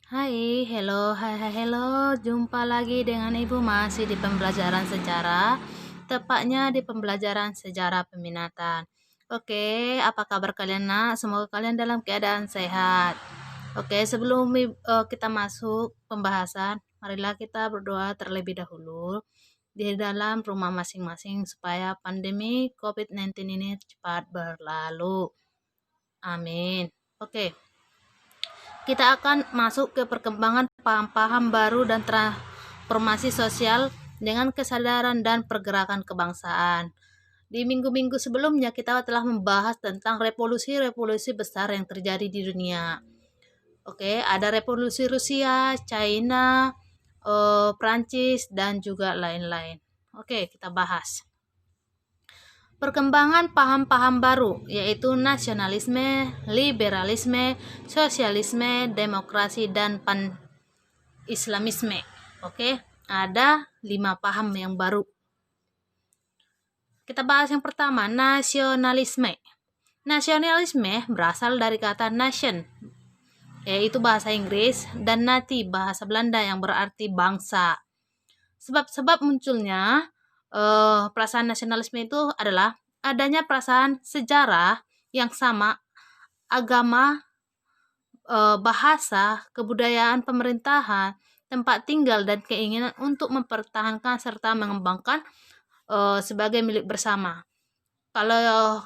Hello, jumpa lagi dengan Ibu masih di pembelajaran sejarah, tepatnya di pembelajaran sejarah peminatan. Oke, apa kabar kalian nak? Semoga kalian dalam keadaan sehat. Oke, sebelum kita masuk pembahasan, marilah kita berdoa terlebih dahulu di dalam rumah masing-masing supaya pandemi COVID-19 ini cepat berlalu. Amin. Oke. Kita akan masuk ke perkembangan paham-paham baru dan transformasi sosial dengan kesadaran dan pergerakan kebangsaan. Di minggu-minggu sebelumnya kita telah membahas tentang revolusi-revolusi besar yang terjadi di dunia. Oke, ada revolusi Rusia, China, Prancis, dan juga lain-lain. Oke, kita bahas. Perkembangan paham-paham baru yaitu nasionalisme, liberalisme, sosialisme, demokrasi, dan pan-islamisme. Oke, ada 5 paham yang baru. Kita bahas yang pertama, nasionalisme. Nasionalisme berasal dari kata nation, yaitu bahasa Inggris, dan nati, bahasa Belanda yang berarti bangsa. Sebab-sebab munculnya perasaan nasionalisme itu adalah adanya perasaan sejarah yang sama, agama, bahasa, kebudayaan, pemerintahan, tempat tinggal, dan keinginan untuk mempertahankan serta mengembangkan sebagai milik bersama. Kalau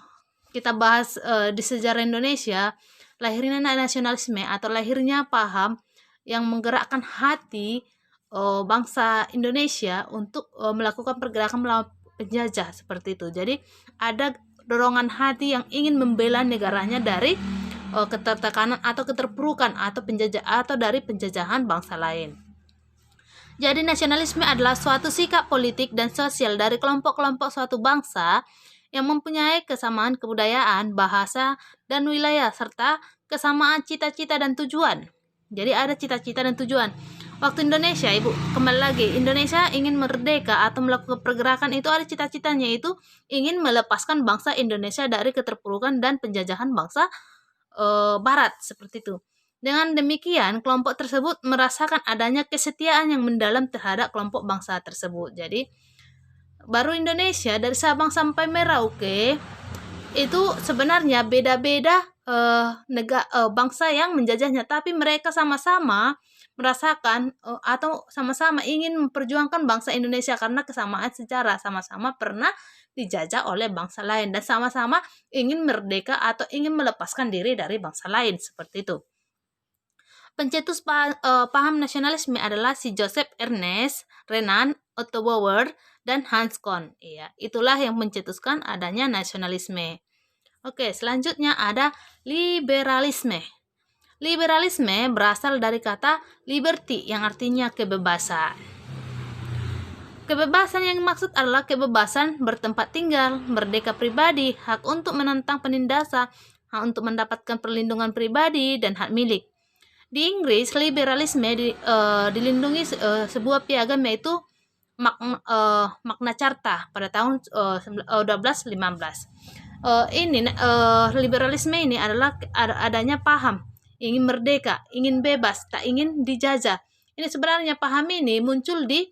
kita bahas di sejarah Indonesia, lahirnya nasionalisme atau lahirnya paham yang menggerakkan hati bangsa Indonesia untuk melakukan pergerakan melawan penjajah seperti itu. Jadi ada dorongan hati yang ingin membela negaranya dari ketertekanan atau keterpurukan atau penjajah atau dari penjajahan bangsa lain. Jadi nasionalisme adalah suatu sikap politik dan sosial dari kelompok-kelompok suatu bangsa yang mempunyai kesamaan kebudayaan, bahasa, dan wilayah serta kesamaan cita-cita dan tujuan. Jadi ada cita-cita dan tujuan. Waktu Indonesia, Ibu, kembali lagi, Indonesia ingin merdeka atau melakukan pergerakan itu ada cita-citanya, itu ingin melepaskan bangsa Indonesia dari keterpurukan dan penjajahan bangsa Barat, seperti itu. Dengan demikian, kelompok tersebut merasakan adanya kesetiaan yang mendalam terhadap kelompok bangsa tersebut. Jadi, baru Indonesia dari Sabang sampai Merauke itu sebenarnya beda-beda bangsa yang menjajahnya, tapi mereka sama-sama merasakan atau sama-sama ingin memperjuangkan bangsa Indonesia karena kesamaan sejarah, sama-sama pernah dijajah oleh bangsa lain dan sama-sama ingin merdeka atau ingin melepaskan diri dari bangsa lain, seperti itu. Pencetus paham nasionalisme adalah si Joseph Ernest Renan, Otto Bauer, dan Hans Kohn. Iya, itulah yang mencetuskan adanya nasionalisme. Oke, selanjutnya ada liberalisme. Liberalisme berasal dari kata liberty yang artinya kebebasan. Kebebasan yang dimaksud adalah kebebasan bertempat tinggal, merdeka pribadi, hak untuk menentang penindasan, hak untuk mendapatkan perlindungan pribadi, dan hak milik. Di Inggris, liberalisme dilindungi sebuah piagam yaitu Magna Carta pada tahun 1215. Liberalisme ini adalah adanya paham ingin merdeka, ingin bebas, tak ingin dijajah. Ini sebenarnya paham ini muncul di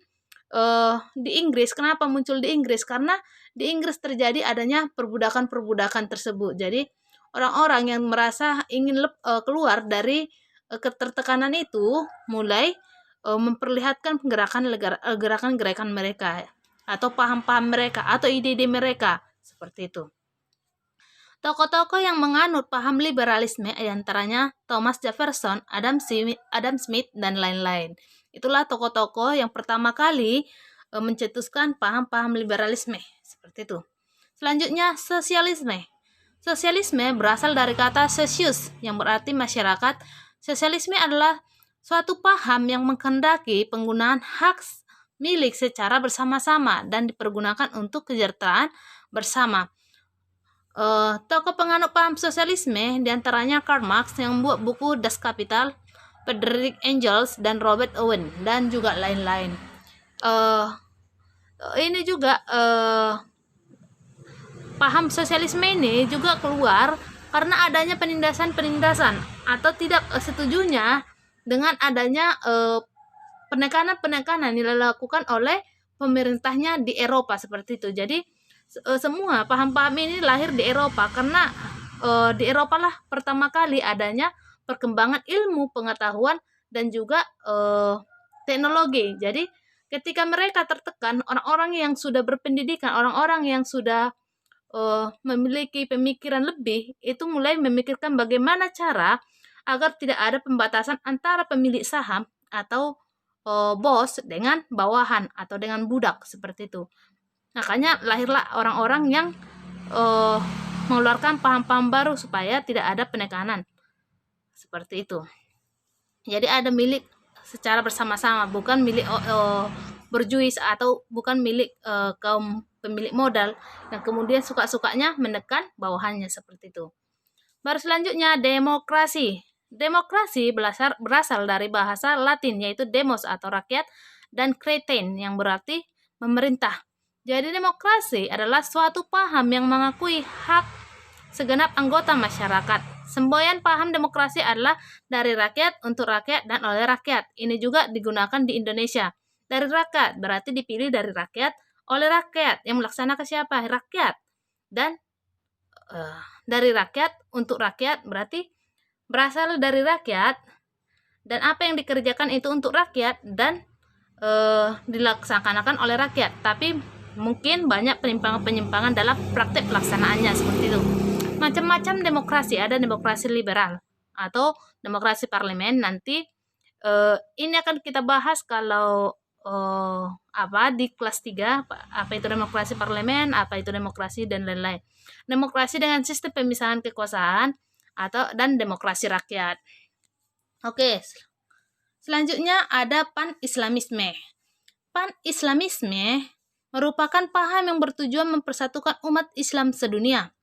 Inggris. Kenapa muncul di Inggris? Karena di Inggris terjadi adanya perbudakan-perbudakan tersebut. Jadi orang-orang yang merasa ingin keluar dari ketertekanan itu mulai memperlihatkan gerakan-gerakan mereka atau paham-paham mereka atau ide-ide mereka, seperti itu. Tokoh-tokoh yang menganut paham liberalisme antaranya Thomas Jefferson, Adam Smith, dan lain-lain. Itulah tokoh-tokoh yang pertama kali mencetuskan paham-paham liberalisme, seperti itu. Selanjutnya, sosialisme. Sosialisme berasal dari kata socius yang berarti masyarakat. Sosialisme adalah suatu paham yang menghendaki penggunaan hak milik secara bersama-sama dan dipergunakan untuk kesejahteraan bersama. Tokoh penganut paham sosialisme diantaranya Karl Marx yang membuat buku Das Kapital, Friedrich Engels, dan Robert Owen, dan juga lain-lain. Ini juga paham sosialisme ini juga keluar karena adanya penindasan-penindasan atau tidak setujunya dengan adanya penekanan-penekanan yang dilakukan oleh pemerintahnya di Eropa seperti itu. Jadi semua paham-paham ini lahir di Eropa karena di Eropa lah pertama kali adanya perkembangan ilmu pengetahuan dan juga teknologi. Jadi ketika mereka tertekan, orang-orang yang sudah berpendidikan, orang-orang yang sudah memiliki pemikiran lebih, itu mulai memikirkan bagaimana cara agar tidak ada pembatasan antara pemilik saham atau bos dengan bawahan atau dengan budak seperti itu. Makanya lahirlah orang-orang yang mengeluarkan paham-paham baru supaya tidak ada penekanan seperti itu. Jadi ada milik secara bersama-sama, bukan milik berjuis atau bukan milik kaum pemilik modal yang kemudian suka-sukanya menekan bawahannya seperti itu. Baru selanjutnya demokrasi. Demokrasi berasal dari bahasa Latin yaitu demos atau rakyat dan kretein yang berarti memerintah. Jadi demokrasi adalah suatu paham yang mengakui hak segenap anggota masyarakat. Semboyan paham demokrasi adalah dari rakyat, untuk rakyat, dan oleh rakyat. Ini juga digunakan di Indonesia. Dari rakyat berarti dipilih dari rakyat, oleh rakyat. Yang melaksanakan siapa? Rakyat. Dan dari rakyat, untuk rakyat berarti berasal dari rakyat, dan apa yang dikerjakan itu untuk rakyat dan dilaksanakan oleh rakyat. Tapi mungkin banyak penyimpangan-penyimpangan dalam praktek pelaksanaannya seperti itu. Macam-macam demokrasi, ada demokrasi liberal atau demokrasi parlemen. Nanti ini akan kita bahas kalau di kelas 3, apa itu demokrasi parlemen, apa itu demokrasi dan lain-lain. Demokrasi dengan sistem pemisahan kekuasaan dan demokrasi rakyat. Oke. Selanjutnya ada pan-islamisme. Pan-islamisme merupakan paham yang bertujuan mempersatukan umat Islam sedunia.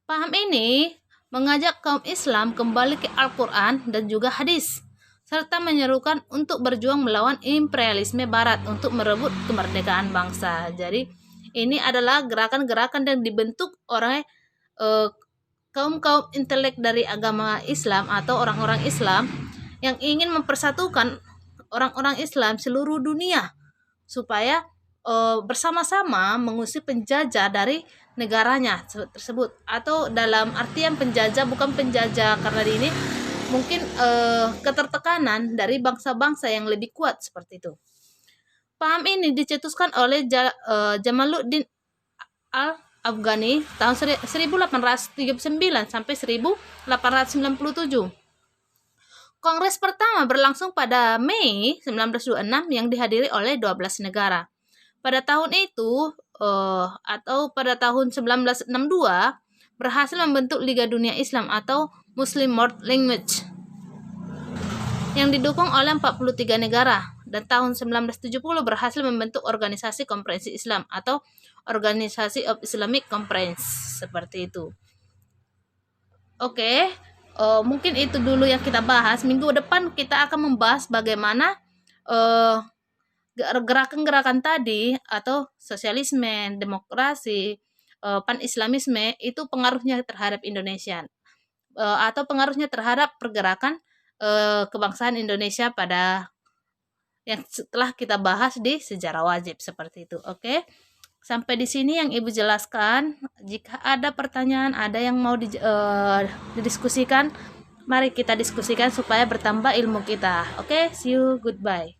Paham ini mengajak kaum Islam kembali ke Al-Quran dan juga hadis, serta menyerukan untuk berjuang melawan imperialisme Barat untuk merebut kemerdekaan bangsa. Jadi ini adalah gerakan-gerakan yang dibentuk oleh kaum-kaum intelek dari agama Islam atau orang-orang Islam yang ingin mempersatukan orang-orang Islam seluruh dunia supaya bersama-sama mengusir penjajah dari negaranya tersebut. Atau dalam artian penjajah bukan penjajah karena ini mungkin ketertekanan dari bangsa-bangsa yang lebih kuat seperti itu. Paham ini dicetuskan oleh Jamaluddin Al-Afghani tahun 1839 sampai 1897. Kongres pertama berlangsung pada Mei 1926 yang dihadiri oleh 12 negara. Pada tahun itu atau pada tahun 1962 berhasil membentuk Liga Dunia Islam atau Muslim World Language yang didukung oleh 43 negara, dan tahun 1970 berhasil membentuk Organisasi Konferensi Islam atau Organisasi of Islamic Conference seperti itu. Oke, mungkin itu dulu yang kita bahas. Minggu depan kita akan membahas bagaimana gerakan-gerakan tadi atau sosialisme, demokrasi, pan-islamisme itu pengaruhnya terhadap Indonesia atau pengaruhnya terhadap pergerakan kebangsaan Indonesia pada yang setelah kita bahas di sejarah wajib seperti itu. Oke. Sampai di sini yang Ibu jelaskan. Jika ada pertanyaan, ada yang mau didiskusikan, mari kita diskusikan supaya bertambah ilmu kita. Oke, see you, goodbye.